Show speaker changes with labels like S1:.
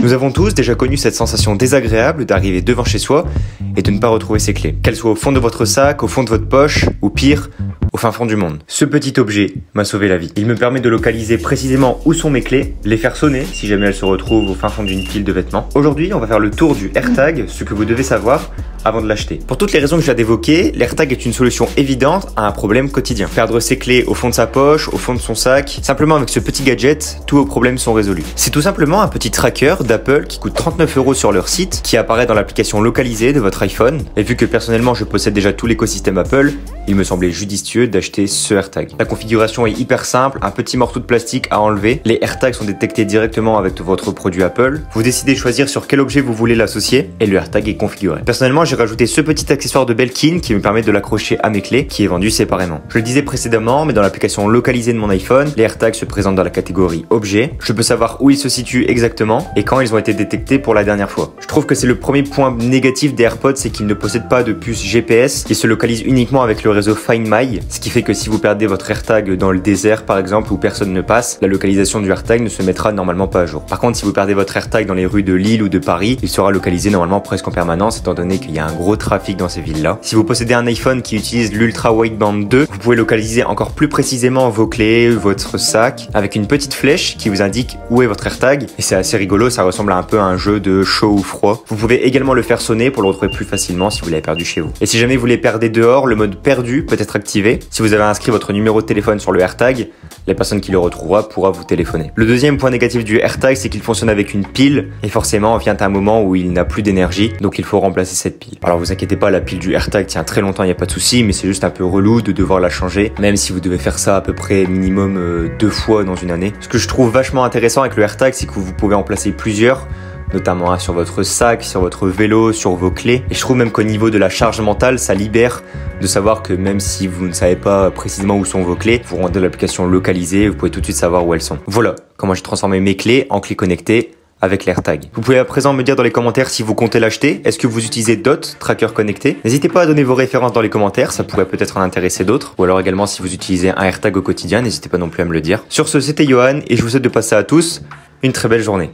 S1: Nous avons tous déjà connu cette sensation désagréable d'arriver devant chez soi et de ne pas retrouver ses clés. Qu'elles soient au fond de votre sac, au fond de votre poche, ou pire, au fin fond du monde. Ce petit objet m'a sauvé la vie. Il me permet de localiser précisément où sont mes clés, les faire sonner si jamais elles se retrouvent au fin fond d'une pile de vêtements. Aujourd'hui, on va faire le tour du AirTag, ce que vous devez savoir avant de l'acheter. Pour toutes les raisons que je viens d'évoquer, l'AirTag est une solution évidente à un problème quotidien. Perdre ses clés au fond de sa poche, au fond de son sac, simplement avec ce petit gadget, tous vos problèmes sont résolus. C'est tout simplement un petit tracker d'Apple qui coûte 39 € sur leur site, qui apparaît dans l'application localisée de votre iPhone. Et vu que personnellement je possède déjà tout l'écosystème Apple, il me semblait judicieux d'acheter ce AirTag. La configuration est hyper simple, un petit morceau de plastique à enlever. Les AirTags sont détectés directement avec votre produit Apple. Vous décidez de choisir sur quel objet vous voulez l'associer et le AirTag est configuré. Personnellement, j'ai rajouté ce petit accessoire de Belkin qui me permet de l'accrocher à mes clés, qui est vendu séparément. Je le disais précédemment, mais dans l'application localisée de mon iPhone, les AirTags se présentent dans la catégorie objet. Je peux savoir où ils se situent exactement et quand ils ont été détectés pour la dernière fois. Je trouve que c'est le premier point négatif des AirPods, c'est qu'ils ne possèdent pas de puce GPS qui se localise uniquement avec le réseau Find My, ce qui fait que si vous perdez votre AirTag dans le désert par exemple où personne ne passe, la localisation du AirTag ne se mettra normalement pas à jour. Par contre, si vous perdez votre AirTag dans les rues de Lille ou de Paris, il sera localisé normalement presque en permanence étant donné qu'il y a un gros trafic dans ces villes-là. Si vous possédez un iPhone qui utilise l'Ultra Wideband 2, vous pouvez localiser encore plus précisément vos clés, votre sac, avec une petite flèche qui vous indique où est votre AirTag. Et c'est assez rigolo, ça ressemble un peu à un jeu de chaud ou froid. Vous pouvez également le faire sonner pour le retrouver plus facilement si vous l'avez perdu chez vous. Et si jamais vous les perdez dehors, le mode perdu peut être activé. Si vous avez inscrit votre numéro de téléphone sur le AirTag, la personne qui le retrouvera pourra vous téléphoner. Le deuxième point négatif du AirTag, c'est qu'il fonctionne avec une pile et forcément vient un moment où il n'a plus d'énergie, donc il faut remplacer cette pile. Alors vous inquiétez pas, la pile du AirTag tient très longtemps, il n'y a pas de souci, mais c'est juste un peu relou de devoir la changer, même si vous devez faire ça à peu près minimum 2 fois dans une année. Ce que je trouve vachement intéressant avec le AirTag, c'est que vous pouvez en placer plusieurs, notamment sur votre sac, sur votre vélo, sur vos clés. Et je trouve même qu'au niveau de la charge mentale, ça libère de savoir que même si vous ne savez pas précisément où sont vos clés, vous rendez l'application localisée, vous pouvez tout de suite savoir où elles sont. Voilà comment j'ai transformé mes clés en clés connectées avec l'AirTag. Vous pouvez à présent me dire dans les commentaires si vous comptez l'acheter. Est-ce que vous utilisez d'autres trackers connectés? N'hésitez pas à donner vos références dans les commentaires, ça pourrait peut-être en intéresser d'autres. Ou alors également si vous utilisez un AirTag au quotidien, n'hésitez pas non plus à me le dire. Sur ce, c'était Johan et je vous souhaite de passer à tous une très belle journée.